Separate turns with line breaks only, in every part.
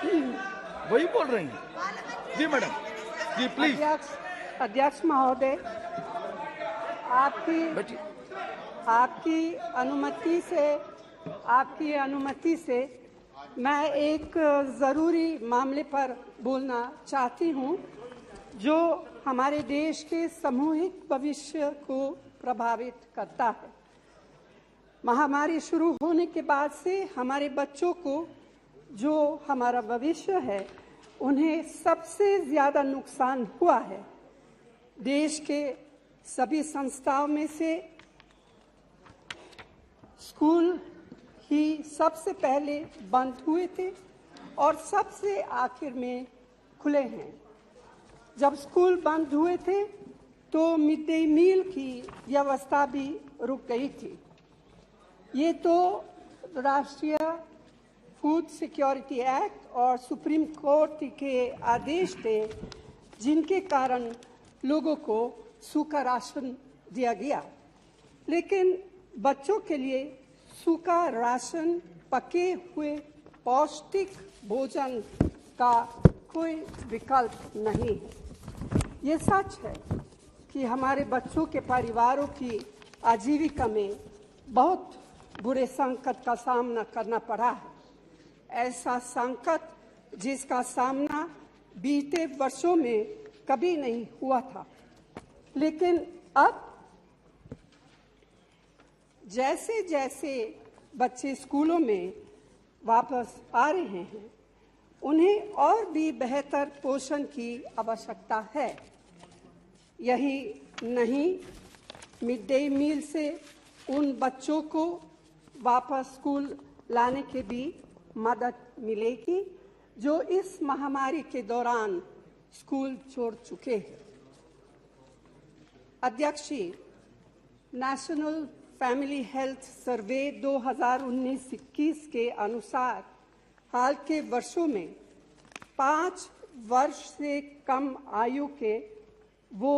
वही बोल रही हैं जी मैडम जी प्लीज।
अध्यक्ष महोदय, आपकी अनुमति से मैं एक ज़रूरी मामले पर बोलना चाहती हूं, जो हमारे देश के सामूहिक भविष्य को प्रभावित करता है। महामारी शुरू होने के बाद से हमारे बच्चों को, जो हमारा भविष्य है, उन्हें सबसे ज़्यादा नुकसान हुआ है। देश के सभी संस्थाओं में से स्कूल ही सबसे पहले बंद हुए थे और सबसे आखिर में खुले हैं। जब स्कूल बंद हुए थे तो मिड डे मील की व्यवस्था भी रुक गई थी। ये तो राष्ट्रीय फूड सिक्योरिटी एक्ट और सुप्रीम कोर्ट के आदेश थे, जिनके कारण लोगों को सूखा राशन दिया गया। लेकिन बच्चों के लिए सूखा राशन, पके हुए पौष्टिक भोजन का कोई विकल्प नहीं है। ये सच है कि हमारे बच्चों के परिवारों की आजीविका में बहुत बुरे संकट का सामना करना पड़ा है। ऐसा संकट जिसका सामना बीते वर्षों में कभी नहीं हुआ था। लेकिन अब जैसे जैसे बच्चे स्कूलों में वापस आ रहे हैं, उन्हें और भी बेहतर पोषण की आवश्यकता है। यही नहीं, मिड डे मील से उन बच्चों को वापस स्कूल लाने की भी मदद मिलेगी जो इस महामारी के दौरान स्कूल छोड़ चुके हैं। अध्यक्ष जी, नेशनल फैमिली हेल्थ सर्वे 2019-21 के अनुसार हाल के वर्षों में 5 वर्ष से कम आयु के वो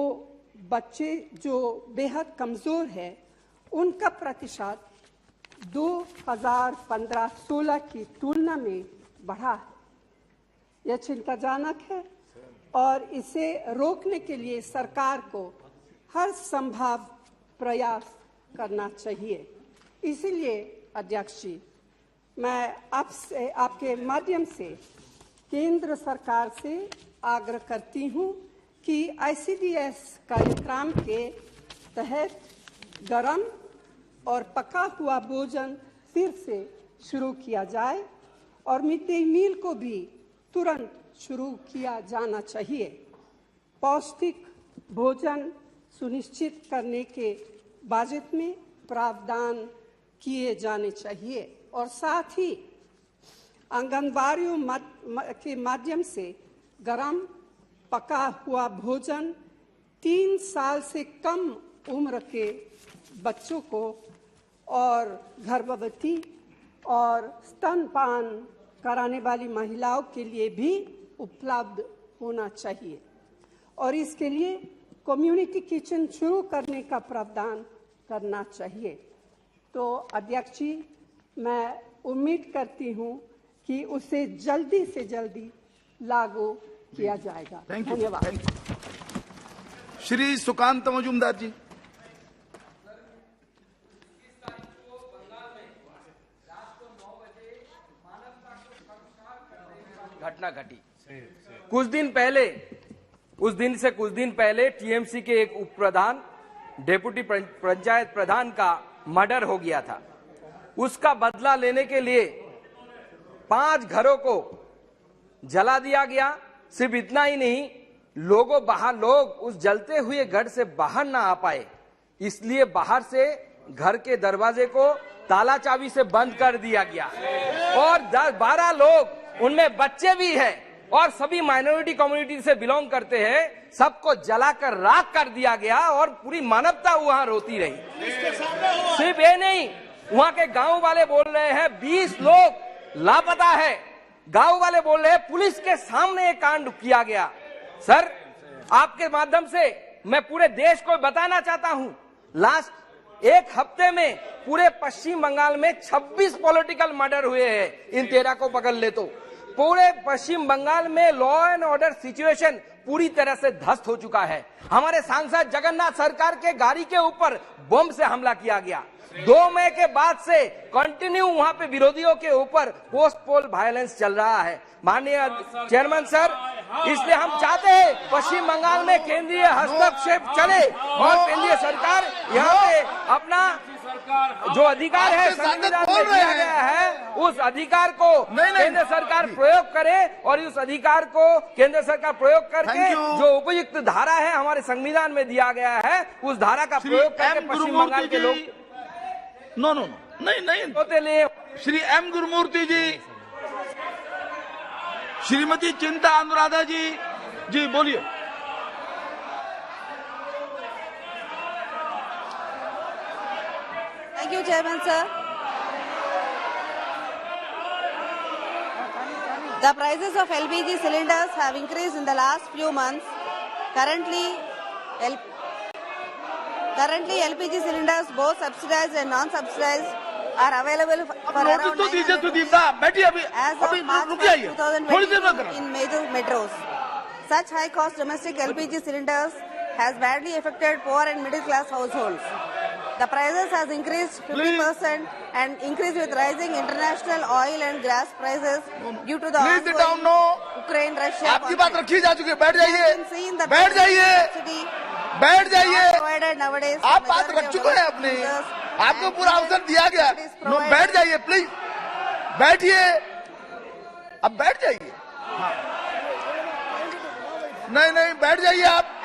बच्चे जो बेहद कमज़ोर है, उनका प्रतिशत 2015-16 की तुलना में बढ़ा है। यह चिंताजनक है और इसे रोकने के लिए सरकार को हर संभव प्रयास करना चाहिए। इसीलिए अध्यक्ष जी, मैं आपसे, आपके माध्यम से केंद्र सरकार से आग्रह करती हूं कि ICDS कार्यक्रम के तहत गरम और पका हुआ भोजन फिर से शुरू किया जाए और मिड डे मील को भी तुरंत शुरू किया जाना चाहिए। पौष्टिक भोजन सुनिश्चित करने के बजट में प्रावधान किए जाने चाहिए और साथ ही आंगनबाड़ियों के माध्यम से गरम पका हुआ भोजन 3 साल से कम उम्र के बच्चों को और गर्भवती और स्तनपान कराने वाली महिलाओं के लिए भी उपलब्ध होना चाहिए और इसके लिए कम्युनिटी किचन शुरू करने का प्रावधान करना चाहिए। तो अध्यक्ष जी, मैं उम्मीद करती हूं कि उसे जल्दी से जल्दी लागू किया जाएगा। धन्यवाद।
श्री सुकांत मजूमदार जी।
घटना घटी कुछ दिन पहले, उस दिन से कुछ दिन पहले टीएमसी के एक उप प्रधान, डेप्यूटी पंचायत प्रधान का मर्डर हो गया था। उसका बदला लेने के लिए 5 घरों को जला दिया गया। सिर्फ इतना ही नहीं, लोग उस जलते हुए घर से बाहर ना आ पाए, इसलिए बाहर से घर के दरवाजे को ताला चाबी से बंद कर दिया गया और 10-12 लोग, उनमें बच्चे भी हैं और सभी माइनॉरिटी कम्युनिटी से बिलोंग करते हैं, सबको जलाकर राख कर दिया गया और पूरी मानवता वहां रोती रही। सिर्फ ये नहीं, वहां के गांव वाले बोल रहे हैं 20 लोग लापता है। गांव वाले बोल रहे हैं पुलिस के सामने ये कांड किया गया। सर, आपके माध्यम से मैं पूरे देश को बताना चाहता हूं, लास्ट 1 हफ्ते में पूरे पश्चिम बंगाल में 26 पॉलिटिकल मर्डर हुए हैं। इन 13 को पकड़ ले तो पूरे पश्चिम बंगाल में लॉ एंड ऑर्डर सिचुएशन पूरी तरह से ध्वस्त हो चुका है। हमारे सांसद जगन्नाथ सरकार के गाड़ी के ऊपर बम से हमला किया गया। 2 मई के बाद से कंटिन्यू वहां पे विरोधियों के ऊपर पोस्ट पोल वायलेंस चल रहा है। माननीय चेयरमैन सर, इसलिए हम चाहते हैं पश्चिम बंगाल में केंद्रीय हस्तक्षेप चले और केंद्रीय सरकार यहाँ पे अपना जो अधिकार है संविधान में दिया गया है उस अधिकार को केंद्र सरकार प्रयोग करे और उस अधिकार को केंद्र सरकार प्रयोग करके जो उपयुक्त धारा है हमारे संविधान में दिया गया है उस धारा का प्रयोग करके पश्चिम बंगाल के लोग
नो नहीं श्री एम गुरुमूर्ति जी, श्रीमती चिंता अनुराधा जी बोलिए।
Thank you, Chairman, sir. The prices of LPG cylinders have increased in the last few months. Currently, LPG cylinders, both subsidized and non-subsidized, are available for around 900 as of March 2020 in major metros. Such high-cost domestic LPG cylinders has badly affected poor and middle-class households. The prices has increased 50% and increased with rising international oil and gas prices due to the ongoing Ukraine-Russia conflict.
आपकी बात रखी जा चुकी है, बैठ जाइए, बैठ जाइए।
Provided nowadays,
आप बात रख चुके हैं अपनी, आपको पूरा अवसर दिया गया। बैठ जाइए प्लीज, बैठिए, अब बैठ जाइए। नहीं बैठ जाइए आप।